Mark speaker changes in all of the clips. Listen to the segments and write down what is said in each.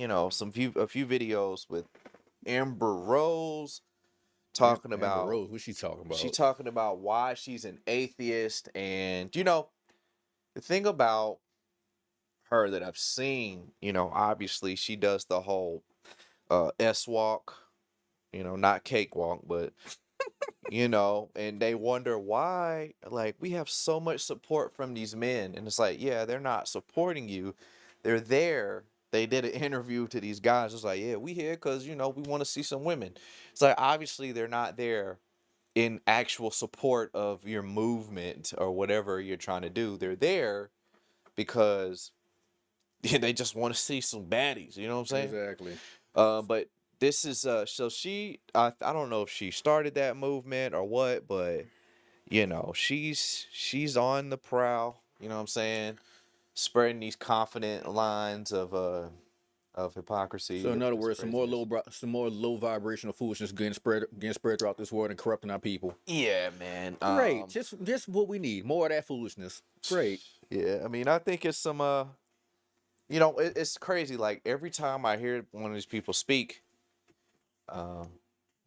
Speaker 1: a few videos with Amber Rose talking
Speaker 2: Amber
Speaker 1: about
Speaker 2: Rose, what's she talking
Speaker 1: she
Speaker 2: about?
Speaker 1: talking about why she's an atheist. And the thing about her that I've seen, obviously she does the whole S walk, not cakewalk, but and they wonder why, like, we have so much support from these men. And it's like, yeah, they're not supporting you. They're there. They did an interview to these guys. It's like, yeah, we here because, we want to see some women. It's like, obviously, they're not there in actual support of your movement or whatever you're trying to do. They're there because they just want to see some baddies. You know what I'm saying?
Speaker 2: Exactly.
Speaker 1: But this is so I don't know if she started that movement or what, but she's on the prowl, you know what I'm saying? Spreading these confident lines of hypocrisy.
Speaker 2: So in other
Speaker 1: That's
Speaker 2: words,
Speaker 1: craziness.
Speaker 2: some more low vibrational foolishness getting spread throughout this world and corrupting our people.
Speaker 1: Yeah, man.
Speaker 2: Great, just what we need. More of that foolishness. Great.
Speaker 1: Yeah, I mean, I think it's some it's crazy. Like every time I hear one of these people speak, um,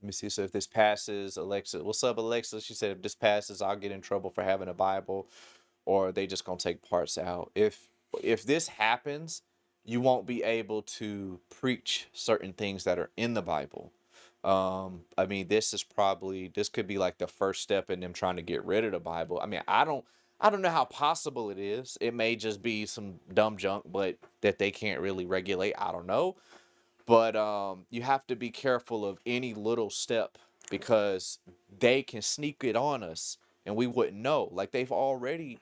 Speaker 1: let me see. So if this passes, Alexa, what's up, Alexa? She said if this passes, I'll get in trouble for having a Bible, or they just gonna take parts out. If this happens, you won't be able to preach certain things that are in the Bible. I mean, this could be like the first step in them trying to get rid of the Bible. I mean, I don't know how possible it is. It may just be some dumb junk, but that they can't really regulate. I don't know. But you have to be careful of any little step because they can sneak it on us and we wouldn't know. Like they've already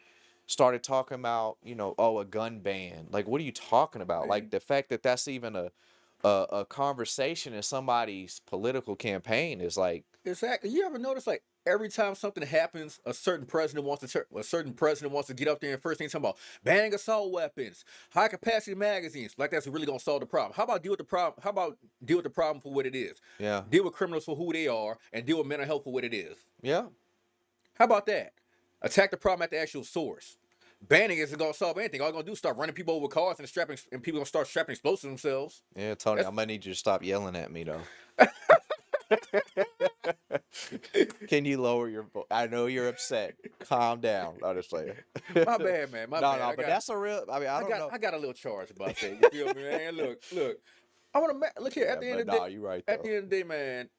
Speaker 1: started talking about, oh, a gun ban. Like, what are you talking about? Like the fact that that's even a conversation in somebody's political campaign is like,
Speaker 2: Exactly. You ever notice like every time something happens, a certain president wants to get up there and first thing talking about banning assault weapons, high capacity magazines, like that's really gonna solve the problem. How about deal with the problem? How about deal with the problem for what it is?
Speaker 1: yeah,
Speaker 2: Deal with criminals for who they are and deal with mental health for what it is.
Speaker 1: yeah,
Speaker 2: How about that? Attack the problem at the actual source. Banning isn't gonna solve anything. All you're gonna do is start running people over cars and people gonna start strapping explosives themselves.
Speaker 1: yeah, Tony,
Speaker 2: That's
Speaker 1: I'm gonna need you to stop yelling at me though. Can you lower your voice? I know you're upset. Calm down. Honestly.
Speaker 2: my bad, man. My
Speaker 1: No,
Speaker 2: bad.
Speaker 1: no, but that's a real. I mean, I don't know.
Speaker 2: I got a little charge about that. You feel me, man? Look. I want to look here
Speaker 1: Yeah,
Speaker 2: at the end
Speaker 1: but
Speaker 2: of the day.
Speaker 1: no, you're right
Speaker 2: At
Speaker 1: though.
Speaker 2: the end of the day, man,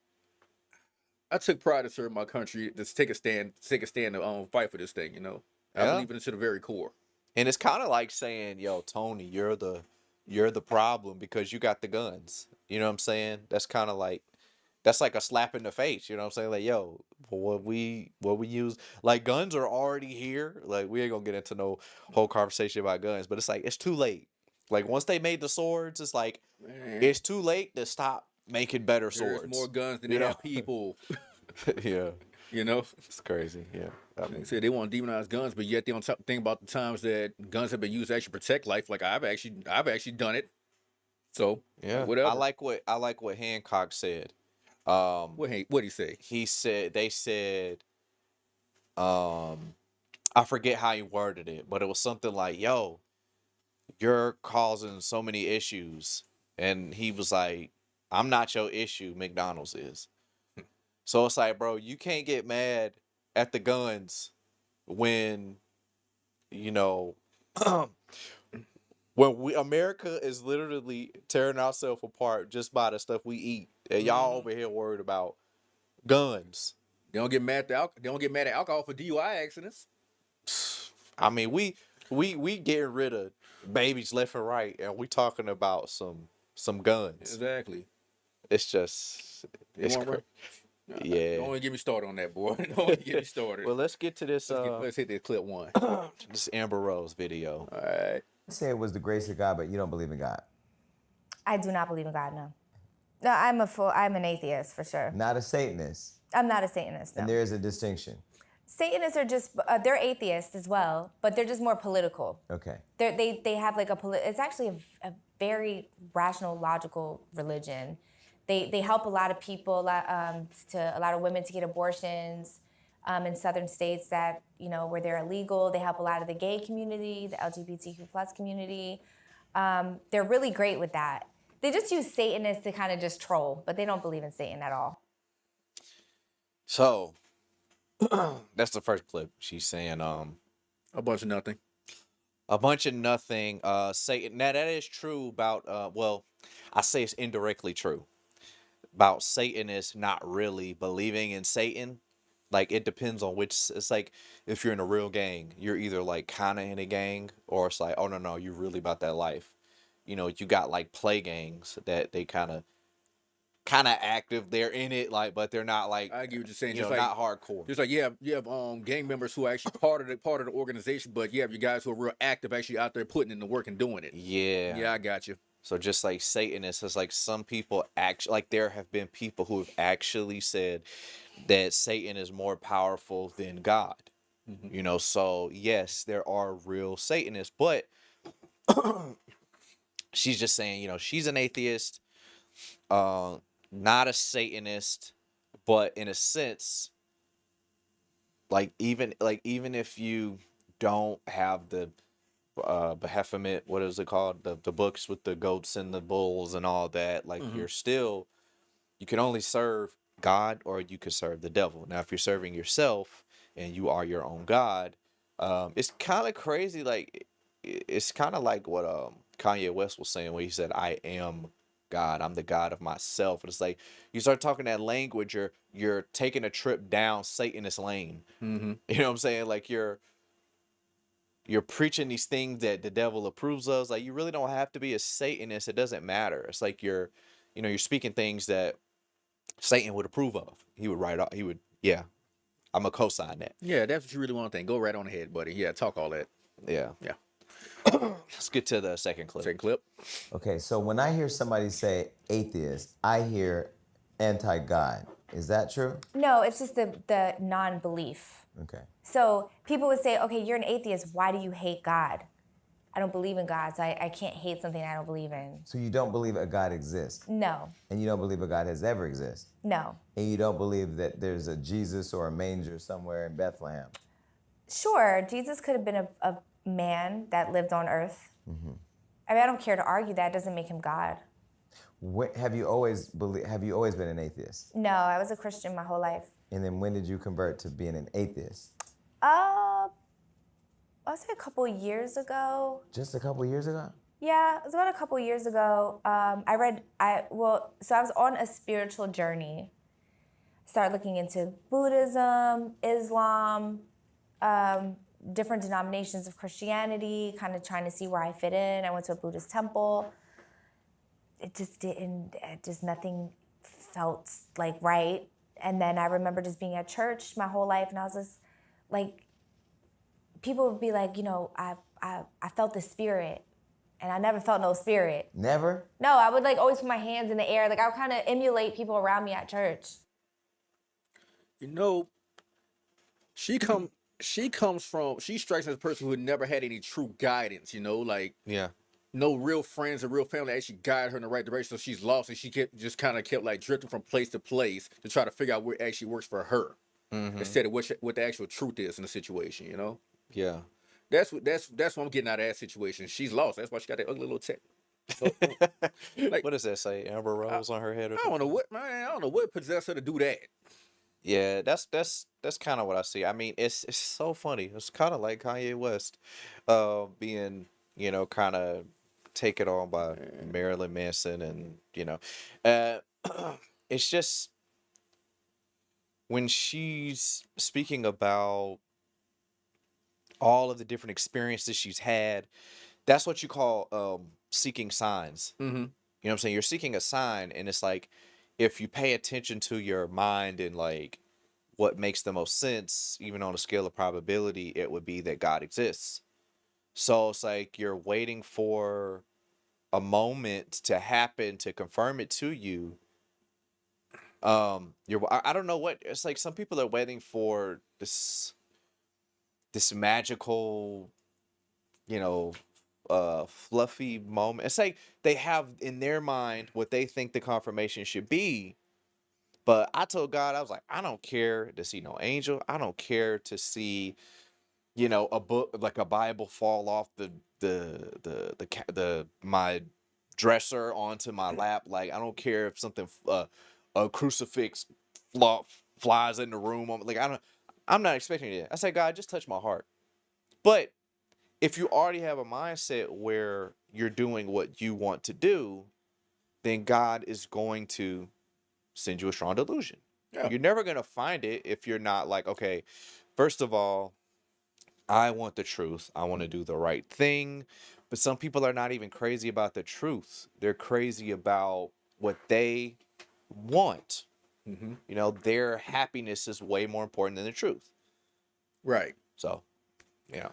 Speaker 2: I took pride to serve my country. To take a stand, to fight for this thing. I
Speaker 1: Yeah,
Speaker 2: believe in it to the very core.
Speaker 1: and it's kind of like saying, "Yo, Tony, you're the problem because you got the guns." You know what I'm saying? That's like a slap in the face. You know what I'm saying? Like, yo, what we use, like guns are already here. Like we ain't gonna get into no whole conversation about guns, but it's like it's too late. Like once they made the swords, it's like
Speaker 2: Man,
Speaker 1: it's too late to stop making better
Speaker 2: there's more
Speaker 1: swords.
Speaker 2: guns than
Speaker 1: You
Speaker 2: they
Speaker 1: know?
Speaker 2: have people.
Speaker 1: Yeah,
Speaker 2: You know,
Speaker 1: it's crazy. Yeah, I
Speaker 2: they
Speaker 1: mean,
Speaker 2: say they want to demonize guns, but yet they don't think about the times that guns have been used to actually protect life. Like I've actually done it. So
Speaker 1: yeah. I
Speaker 2: whatever.
Speaker 1: like what Hancock said. Um,
Speaker 2: What he say?
Speaker 1: they said, I forget how he worded it, but it was something like, "Yo, you're causing so many issues," and he was like, "I'm not your issue. McDonald's is." So it's like, bro, you can't get mad at the guns when you know when we America is literally tearing ourselves apart just by the stuff we eat, and y'all
Speaker 2: Mhm.
Speaker 1: over here worried about guns.
Speaker 2: They don't get mad at alcohol for DUI accidents.
Speaker 1: I mean, we getting rid of babies left and right, and we talking about some guns.
Speaker 2: Exactly.
Speaker 1: It's just
Speaker 2: They
Speaker 1: it's
Speaker 2: want
Speaker 1: crazy.
Speaker 2: to.
Speaker 1: Yeah.
Speaker 2: Don't even get me started on that, boy. Don't even get me started.
Speaker 1: Well, let's get to this
Speaker 2: Let's hit this clip one.
Speaker 1: this Amber Rose video.
Speaker 2: All right.
Speaker 3: Say it was the grace of God, but you don't believe in God.
Speaker 4: I do not believe in God, no. No, I'm an atheist for sure.
Speaker 3: Not a Satanist.
Speaker 4: I'm not a Satanist, no.
Speaker 3: And there is a distinction.
Speaker 4: Satanists are just, they're atheists as well, but they're just more political.
Speaker 3: Okay.
Speaker 4: They have like it's actually a very rational, logical religion. They help a lot of people, a lot of women to get abortions in southern states that, where they're illegal. They help a lot of the gay community, the LGBTQ plus community. They're really great with that. They just use Satanists to kind of just troll, but they don't believe in Satan at all.
Speaker 1: So that's the first clip. She's saying
Speaker 2: A bunch of nothing.
Speaker 1: a bunch of nothing. Satan. Now that is true about well, I say it's indirectly true about Satanists not really believing in Satan. Like it depends on which. It's like if you're in a real gang, you're either like kind of in a gang, or it's like, oh no, you're really about that life. You know, you got like play gangs that they kind of active. They're in it, like, but they're not like,
Speaker 2: I get what you're saying.
Speaker 1: you
Speaker 2: Just
Speaker 1: know,
Speaker 2: like
Speaker 1: not hardcore.
Speaker 2: Just like you have gang members who are actually part of the organization, but you have your guys who are real active, actually out there putting in the work and doing it.
Speaker 1: Yeah.
Speaker 2: Yeah, I got you.
Speaker 1: So just like Satanists, it's like some people actually, like there have been people who have actually said that Satan is more powerful than God. You know, so yes, there are real Satanists, but she's just saying, you know, she's an atheist, not a Satanist, but in a sense, even if you don't have the Baphomet, what is it called? The books with the goats and the bulls and all that, like you're still, you can only serve God or you can serve the devil. Now, if you're serving yourself and you are your own God, it's kind of crazy. Like it's kind of like what Kanye West was saying when he said, "I am God. I'm the God of myself." And it's like you start talking that language, you're taking a trip down Satanist lane.
Speaker 2: Mm-hmm.
Speaker 1: You know what I'm saying? Like you're preaching these things that the devil approves of. Like you really don't have to be a Satanist. It doesn't matter. It's like you're speaking things that Satan would approve of. He would write off. He would, yeah. I'm gonna co-sign that.
Speaker 2: Yeah, that's what you really want to think. Go right on ahead, buddy. Yeah, talk all that.
Speaker 1: Yeah.
Speaker 2: Yeah.
Speaker 1: Let's get to the second clip.
Speaker 2: Second clip.
Speaker 3: Okay, so when I hear somebody say atheist, I hear anti-God. Is that true?
Speaker 4: No, it's just the non-belief.
Speaker 3: Okay.
Speaker 4: So people would say, okay, you're an atheist. Why do you hate God? I don't believe in God, so I can't hate something I don't believe in.
Speaker 3: So you don't believe a God exists,
Speaker 4: No,
Speaker 3: and you don't believe a God has ever existed,
Speaker 4: no.
Speaker 3: and you don't believe that there's a Jesus or a manger somewhere in Bethlehem.
Speaker 4: Sure, Jesus could have been a man that lived on earth. I mean, I don't care to argue that. It doesn't make him God.
Speaker 3: Have you always been an atheist?
Speaker 4: No, I was a Christian my whole life.
Speaker 3: And then when did you convert to being an atheist?
Speaker 4: I'll say a couple years ago.
Speaker 3: Just a couple years ago?
Speaker 4: Yeah, it was about a couple years ago. So I was on a spiritual journey. Started looking into Buddhism, Islam, different denominations of Christianity, kind of trying to see where I fit in. I went to a Buddhist temple. Nothing felt like right. And then I remember just being at church my whole life, and I was just like, people would be like, I felt the spirit, and I never felt no spirit.
Speaker 3: Never?
Speaker 4: No, I would like always put my hands in the air. Like I would kind of emulate people around me at church.
Speaker 2: You know, she strikes as a person who had never had any true guidance, like
Speaker 1: Yeah.
Speaker 2: no real friends or real family that actually guide her in the right direction. So she's lost, and she just kind of kept like drifting from place to place to try to figure out what actually works for her, instead of what the actual truth is in the situation.
Speaker 1: Yeah.
Speaker 2: That's what I'm getting out of that situation. She's lost. That's why she got that ugly little tick. Like,
Speaker 1: What does that say? Amber Rose on her head or
Speaker 2: I don't know what, man. I don't know what possessed her to do that.
Speaker 1: Yeah, that's kind of what I see. I mean, it's so funny. It's kind of like Kanye West, being kind of taken on by Marilyn Manson, and it's just when she's speaking about all of the different experiences she's had, that's what you call seeking signs.
Speaker 2: Mm-hmm.
Speaker 1: You know what I'm saying? You're seeking a sign, and it's like if you pay attention to your mind and like what makes the most sense, even on a scale of probability, it would be that God exists. So it's like you're waiting for a moment to happen to confirm it to you. I don't know what it's like. Some people are waiting for this magical, fluffy moment. It's like they have in their mind what they think the confirmation should be. But I told God, I was like, I don't care to see no angel. I don't care to see, a book like a Bible fall off my dresser onto my lap. Like, I don't care if something, a crucifix flies in the room. Like, I'm not expecting it. I say, God, just touch my heart. But if you already have a mindset where you're doing what you want to do, then God is going to send you a strong delusion.
Speaker 2: Yeah.
Speaker 1: You're never going to find it if you're not like, okay, first of all, I want the truth. I want to do the right thing. But some people are not even crazy about the truth. They're crazy about what they want.
Speaker 2: Mm-hmm.
Speaker 1: You know, their happiness is way more important than the truth.
Speaker 2: Right.
Speaker 1: So, yeah.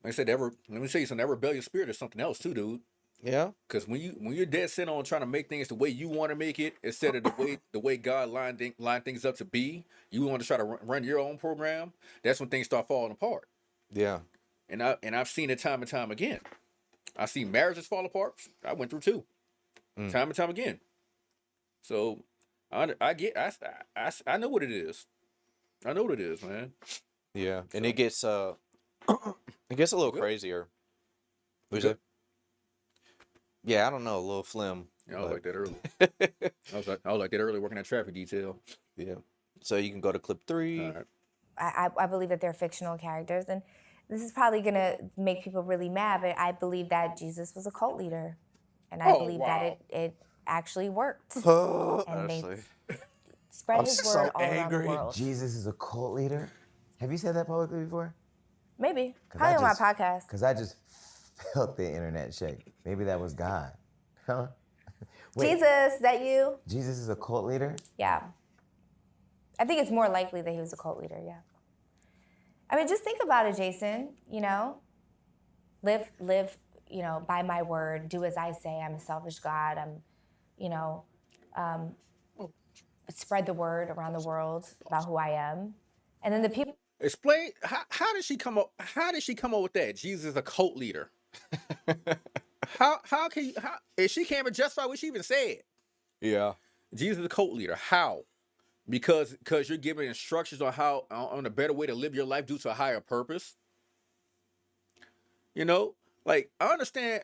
Speaker 2: Like I said, let me tell you something. That rebellious spirit is something else too, dude.
Speaker 1: Yeah.
Speaker 2: Because when you're dead set on trying to make things the way you want to make it, instead of the way God lined things up to be, you want to try to run your own program. That's when things start falling apart.
Speaker 1: Yeah.
Speaker 2: And I've seen it time and time again. I've seen marriages fall apart. I went through two, time and time again. So I know what it is. I know what it is, man.
Speaker 1: Yeah. And
Speaker 2: So-
Speaker 1: it gets it gets a little
Speaker 2: Good.
Speaker 1: crazier. What'd
Speaker 2: Good.
Speaker 1: you say? Yeah, I don't know, a little phlegm.
Speaker 2: Yeah, I was
Speaker 1: but-
Speaker 2: like that early. I was like that early working at traffic detail.
Speaker 1: Yeah. So you can go to clip 3.
Speaker 2: All right.
Speaker 4: I believe that they're fictional characters, and this is probably gonna make people really mad, but I believe that Jesus was a cult leader, and I
Speaker 2: Oh,
Speaker 4: believe
Speaker 2: wow.
Speaker 4: that it actually worked,
Speaker 1: Oh,
Speaker 4: and they
Speaker 1: honestly.
Speaker 4: spread
Speaker 1: I'm
Speaker 4: his
Speaker 1: so
Speaker 4: word all around the
Speaker 1: angry.
Speaker 4: world.
Speaker 3: Jesus is a cult leader. Have you said that publicly before?
Speaker 4: Maybe,
Speaker 3: 'Cause
Speaker 4: probably
Speaker 3: I
Speaker 4: on my
Speaker 3: just-
Speaker 4: podcast.
Speaker 3: Because I just felt the internet shake. Maybe that was God. Huh? Wait,
Speaker 4: Jesus, is that you?
Speaker 3: Jesus is a cult leader?
Speaker 4: Yeah. I think it's more likely that he was a cult leader, yeah. I mean, just think about it, Jason, you know? Live, you know, by my word, do as I say. I'm a selfish God. I'm, you know, spread the word around the world about who I am. And then the people
Speaker 2: Explain how did she come up? How did she come up with that? Jesus is a cult leader. how can you? How if she can't even justify what she even said?
Speaker 1: Yeah.
Speaker 2: Jesus is a cult leader. How? Because you're giving instructions on how on a better way to live your life due to a higher purpose. You know, like I understand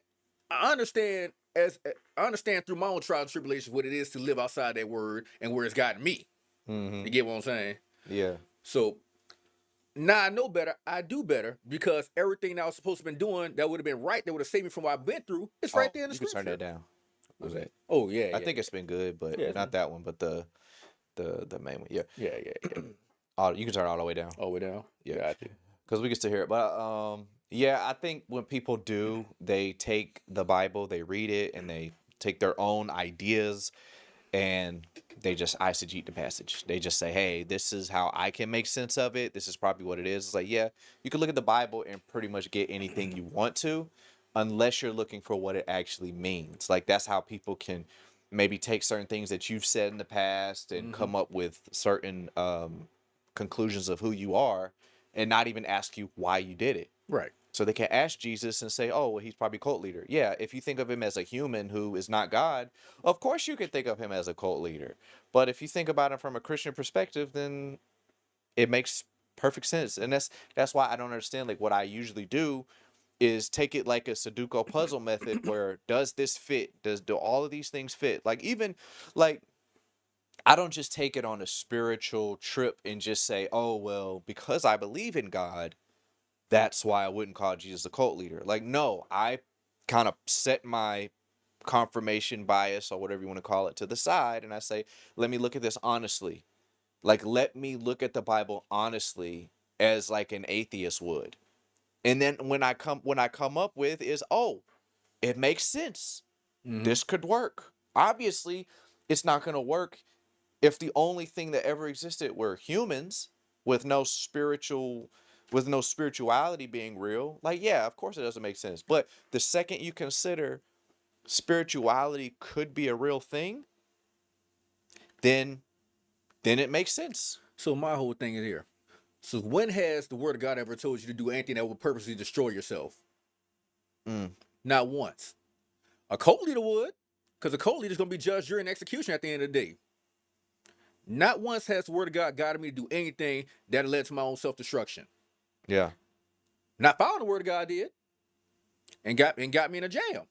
Speaker 2: through my own trials and tribulations what it is to live outside that word and where it's gotten me. You get what I'm saying?
Speaker 1: Yeah.
Speaker 2: So now I know better. I do better because everything that I was supposed to have been doing that would have been right, that would have saved me from what I've been through, it's right there in the
Speaker 1: You can
Speaker 2: scripture.
Speaker 1: turn that down.
Speaker 2: Was that? Oh yeah,
Speaker 1: I think it's been good, but
Speaker 2: Yeah, it's
Speaker 1: not that one, but the main one. Yeah.
Speaker 2: yeah.
Speaker 1: You can turn it all the way down.
Speaker 2: All the way down.
Speaker 1: Yeah.
Speaker 2: Got you.
Speaker 1: Because we can still hear it. But yeah, I think when people do, they take the Bible, they read it, and they take their own ideas and they just eisegete the passage. They just say, hey, this is how I can make sense of it. This is probably what it is. It's like, yeah, you can look at the Bible and pretty much get anything you want to, unless you're looking for what it actually means. Like, that's how people can maybe take certain things that you've said in the past and come up with certain conclusions of who you are and not even ask you why you did it.
Speaker 2: Right.
Speaker 1: So they can ask Jesus and say, oh, well, he's probably a cult leader. Yeah, if you think of him as a human who is not God, of course you can think of him as a cult leader. But if you think about him from a Christian perspective, then it makes perfect sense. And that's why I don't understand. Like, what I usually do is take it like a Sudoku puzzle method where does this fit? Do all of these things fit? Like, even like, I don't just take it on a spiritual trip and just say, oh, well, because I believe in God, that's why I wouldn't call Jesus a cult leader. Like, no, I kind of set my confirmation bias or whatever you want to call it to the side. And I say, let me look at this honestly. Like, let me look at the Bible honestly as like an atheist would. And then when I come up with is, oh, it makes sense. This could work. Obviously, it's not going to work if the only thing that ever existed were humans with no spirituality being real. Like, yeah, of course it doesn't make sense. But the second you consider spirituality could be a real thing, then it makes sense.
Speaker 2: So my whole thing is here. So when has the word of God ever told you to do anything that would purposely destroy yourself? Not once. A cult leader would, because a cult leader is going to be judged during execution at the end of the day. Not once has the word of God guided me to do anything that led to my own self-destruction.
Speaker 1: Yeah.
Speaker 2: Not following the word of God did, and got me in a jam.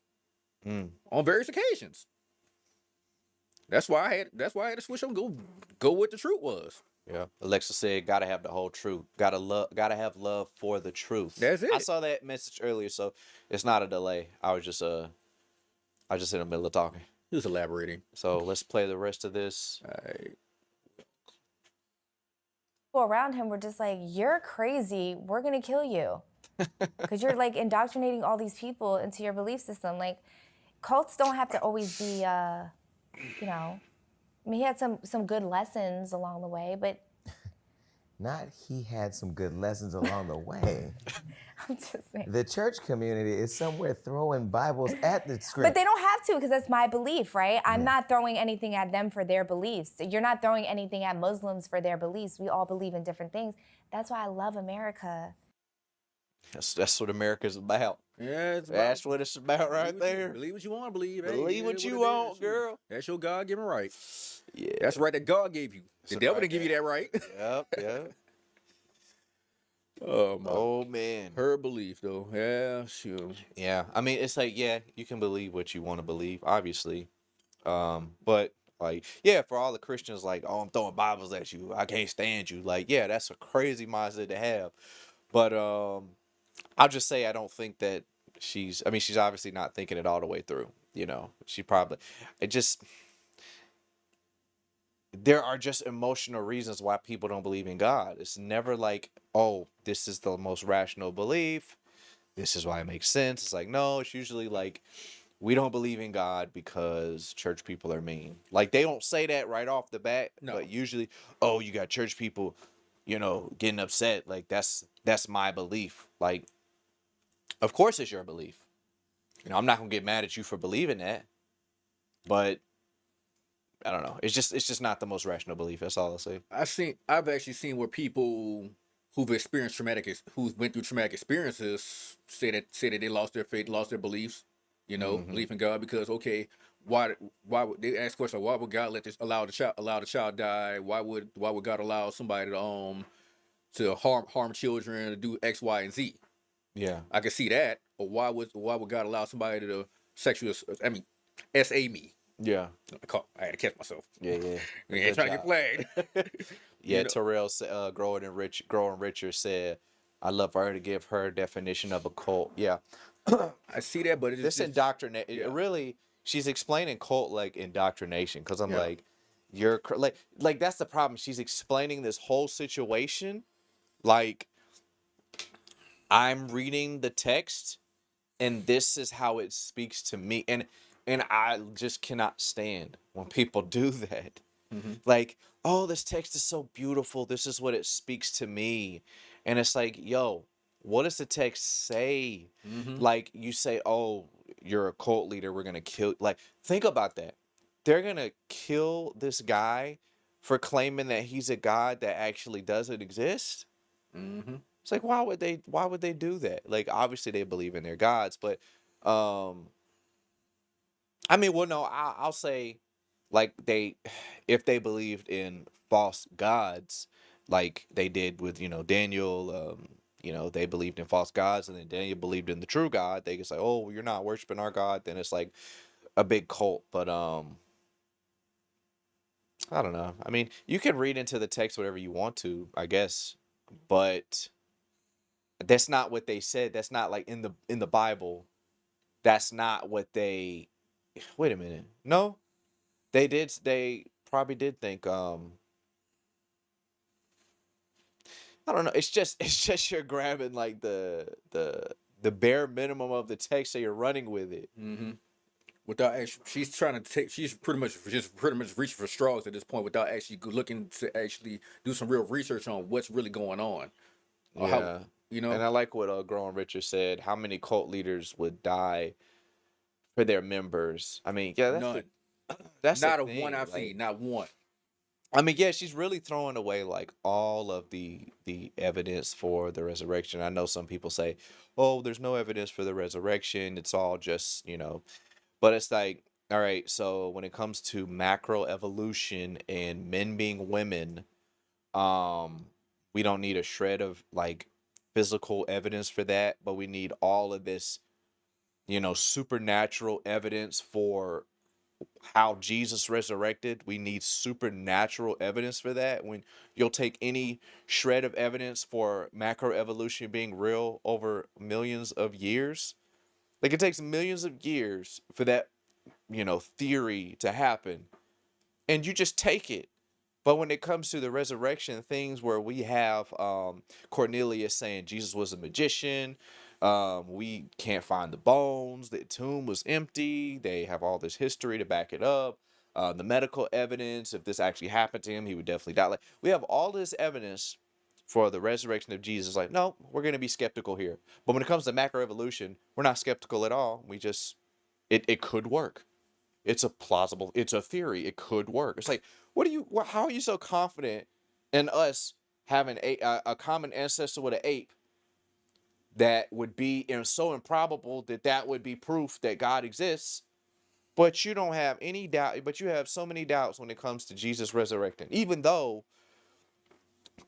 Speaker 2: on various occasions. That's why I had to switch on, go what the truth was.
Speaker 1: Yeah. Alexa said, "Gotta have the whole truth. Gotta have love for the truth."
Speaker 2: That's
Speaker 1: I
Speaker 2: it.
Speaker 1: saw that message earlier, so it's not a delay. I was just in the middle of talking.
Speaker 2: He was elaborating.
Speaker 1: So let's play the rest of this.
Speaker 2: All right.
Speaker 4: People around him were just like, "You're crazy. We're gonna kill you," because you're like indoctrinating all these people into your belief system. Like, cults don't have to always be, you know. I mean, he had some good lessons along the way, but
Speaker 3: Not he had some good lessons along the way.
Speaker 4: I'm just saying.
Speaker 3: The church community is somewhere throwing Bibles at the screen.
Speaker 4: But they don't have to, because that's my belief, right? I'm not throwing anything at them for their beliefs. You're not throwing anything at Muslims for their beliefs. We all believe in different things. That's why I love America.
Speaker 1: That's what America's about.
Speaker 2: Yeah, it's
Speaker 1: That's what it's about right there.
Speaker 2: Believe what you want to believe. Hey,
Speaker 1: Believe
Speaker 2: it
Speaker 1: what
Speaker 2: is
Speaker 1: you
Speaker 2: it
Speaker 1: want,
Speaker 2: is.
Speaker 1: girl.
Speaker 2: That's your God-given right.
Speaker 1: Yeah.
Speaker 2: That's right that God gave you. The
Speaker 1: That's
Speaker 2: devil
Speaker 1: right.
Speaker 2: didn't give you that right.
Speaker 1: Yep. Yep.
Speaker 2: Oh my.
Speaker 1: Oh man.
Speaker 2: Her belief though. Yeah, shoot.
Speaker 1: Yeah. I mean, it's like, yeah, you can believe what you want to believe, obviously. But like, yeah, for all the Christians, like, oh, I'm throwing Bibles at you. I can't stand you. Like, yeah, that's a crazy mindset to have. But I'll just say I don't think that she's obviously not thinking it all the way through. You know, there are just emotional reasons why people don't believe in God. It's never like, oh, this is the most rational belief. This is why it makes sense. It's like, no, it's usually like, we don't believe in God because church people are mean. Like, they don't say that right off the bat,
Speaker 2: No.
Speaker 1: but usually, oh, you got church people, getting upset. Like, that's my belief. Like, of course it's your belief. I'm not gonna get mad at you for believing that, but I don't know. It's just not the most rational belief. That's all I'll say.
Speaker 2: I've actually seen where people who've went through traumatic experiences say that they lost their faith, lost their beliefs, belief in God, because okay, why would they ask questions like, why would God allow the child die? Why would God allow somebody to harm children, to do X, Y, and Z?
Speaker 1: Yeah.
Speaker 2: I can see that. Or why would God allow somebody to SA me?
Speaker 1: Yeah.
Speaker 2: I had to catch myself.
Speaker 1: Yeah. Yeah.
Speaker 2: We ain't trying to get flagged.
Speaker 1: Yeah.
Speaker 2: You know?
Speaker 1: Terrell said, growing richer said, I love her to give her definition of a cult. Yeah.
Speaker 2: I see that, but
Speaker 1: This indoctrination.
Speaker 2: yeah.
Speaker 1: Really, she's explaining cult like indoctrination, because I'm
Speaker 2: Yeah.
Speaker 1: like, you're like that's the problem. She's explaining this whole situation like I'm reading the text and this is how it speaks to me, and I just cannot stand when people do that. Like, oh, this text is so beautiful, this is what it speaks to me, and it's like, yo, what does the text say? Like, you say, oh, you're a cult leader, we're gonna kill, like, think about that. They're gonna kill this guy for claiming that he's a god that actually doesn't exist. It's like, why would they do that? Like, obviously they believe in their gods, but I mean, well, no, I'll say, like, if they believed in false gods, like they did with, Daniel, they believed in false gods, and then Daniel believed in the true God, they could say, oh, well, you're not worshiping our God, then it's like a big cult. But I don't know. I mean, you can read into the text whatever you want to, I guess, but that's not what they said. That's not like in the Bible. That's not what they. Wait a minute. No, they did. They probably did think. I don't know. It's just you're grabbing like the bare minimum of the text, so you're running with it.
Speaker 2: Without actually, she's pretty much reaching for straws at this point, without actually looking to actually do some real research on what's really going on. Or
Speaker 1: Yeah.
Speaker 2: how,
Speaker 1: And I like what Growing Richard said. How many cult leaders would die for their members? I mean, yeah,
Speaker 2: none.
Speaker 1: That's
Speaker 2: Not
Speaker 1: the
Speaker 2: a
Speaker 1: thing,
Speaker 2: one I've
Speaker 1: like,
Speaker 2: seen, not one.
Speaker 1: I mean, yeah, she's really throwing away like all of the evidence for the resurrection. I know some people say, "Oh, there's no evidence for the resurrection. It's all just, But it's like, all right, so when it comes to macro evolution and men being women, we don't need a shred of like physical evidence for that, but we need all of this supernatural evidence for how Jesus resurrected. We need supernatural evidence for that. When you'll take any shred of evidence for macroevolution being real over millions of years. Like it takes millions of years for that, theory to happen. And you just take it. But when it comes to the resurrection, things where we have Cornelius saying Jesus was a magician, we can't find the bones, the tomb was empty, they have all this history to back it up, the medical evidence, if this actually happened to him, he would definitely die. Like we have all this evidence for the resurrection of Jesus. Like, no, we're going to be skeptical here. But when it comes to macroevolution, we're not skeptical at all. We just, it could work. It's a theory. It could work. It's like, how are you so confident in us having a common ancestor with an ape that would be so improbable that would be proof that God exists, but you don't have any doubt, but you have so many doubts when it comes to Jesus resurrecting, even though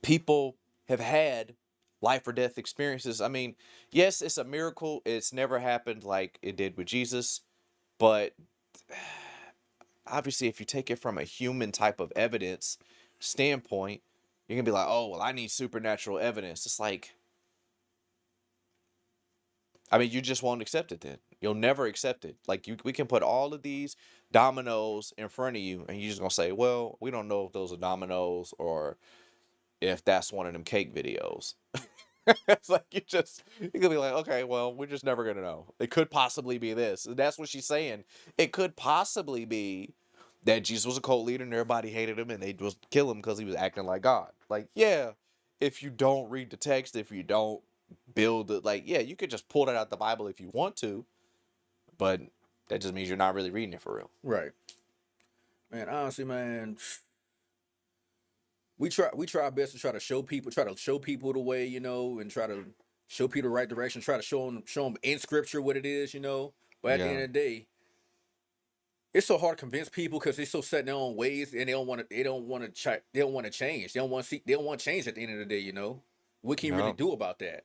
Speaker 1: people have had life or death experiences. I mean, yes, it's a miracle. It's never happened like it did with Jesus, but obviously, if you take it from a human type of evidence standpoint, you're going to be like, oh, well, I need supernatural evidence. It's like, I mean, you just won't accept it then. You'll never accept it. Like, we can put all of these dominoes in front of you, and you're just going to say, well, we don't know if those are dominoes or if that's one of them cake videos. It's like you're gonna be like, okay, well, we're just never gonna know. It could possibly be this. And that's what she's saying. It could possibly be that Jesus was a cult leader and everybody hated him and they just kill him because he was acting like God. Like, yeah, if you don't read the text, if you don't build it, like, yeah, you could just pull that out the Bible if you want to, but that just means you're not really reading it for real.
Speaker 2: Right. Man, honestly, man, we try our best to try to show people the way, and try to show people the right direction, try to show them in scripture what it is, But at the end of the day, it's so hard to convince people because they're so set in their own ways and they don't want to change. They don't want to change at the end of the day, What can you really do about that?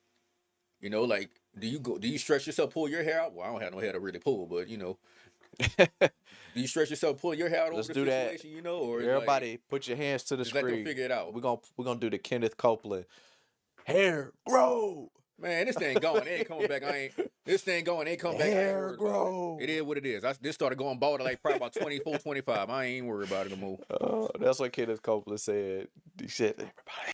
Speaker 2: Like, do you stretch yourself, pull your hair out? Well, I don't have no hair to really pull, but do you stretch yourself, pull your hair out over the situation, or
Speaker 1: everybody
Speaker 2: like,
Speaker 1: put your hands to the
Speaker 2: just
Speaker 1: screen.
Speaker 2: let them figure it out.
Speaker 1: We're gonna do the Kenneth Copeland. Hair grow.
Speaker 2: Man, this thing going. It ain't coming back. This thing going. Ain't coming back.
Speaker 1: Hair grow.
Speaker 2: It is what it is. This started going bald at like probably about 24, 25. I ain't worried about it no more.
Speaker 1: That's what Kenneth Copeland said. He said, everybody.